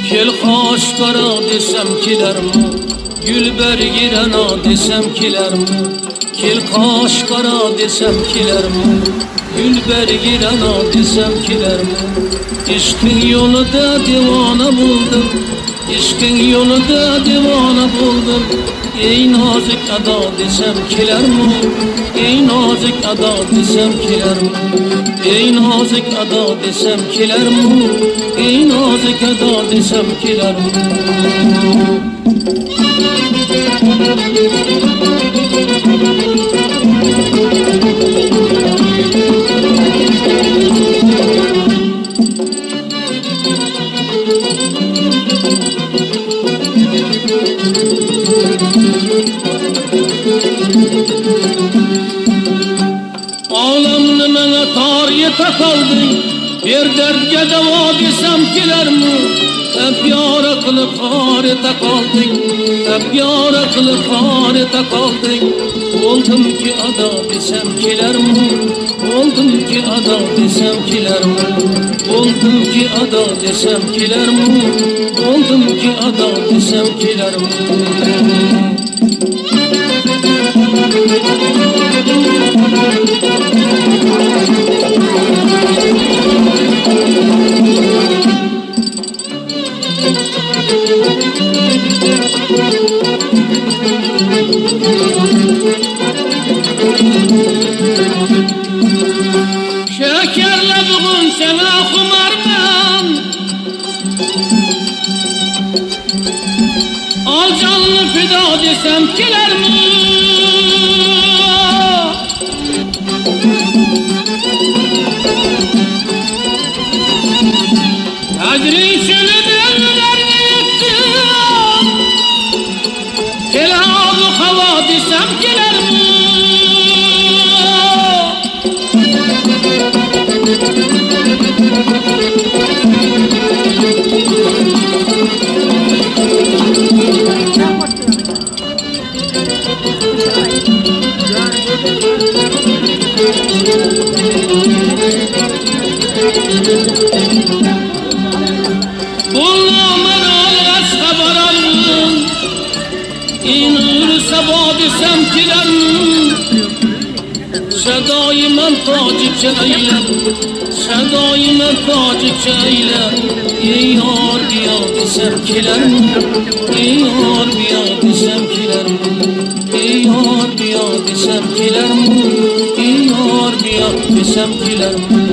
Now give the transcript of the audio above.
Kel Kaşkara desem kilermi, Gülber girena desem kilermi. Kel Kaşkara desem kilermi, Gülber girena desem kilermi. İşkin yolunda divana buldum, İşkin yolunda divana buldum. Ey nazik ada desem kilermi, Ey nazik ada desem kilermi. Ey nazik ada desem kilermi, Ey nazik ada desem kilermi. Ağlamını mene tarihe takaldın, bir dertge deva desem kilermi. Hep yara kılıp harita kaldın, hep yara kılıp harita kaldın. Oldum ki ada desem kilermi, oldum ki ada desem kilermi. Oldum ki ada desem kilermi, oldum ki ada desem kilermi. Şekerlediğin sana kumarman, al canlı fida desem kilermi. Tadrin çölüden derdini yıktım, Kelam-ı hava desem kilermi. Bunlar ağlas haberim, İnur sabah desem kilermi. Sedayı men tacı eyle, sedayı men tacı eyle. Ey yar biya desem kilermi, Ey yar biya desem kilermi. Ey yar biya desem kilermi, Ey yar biya desem kilermi.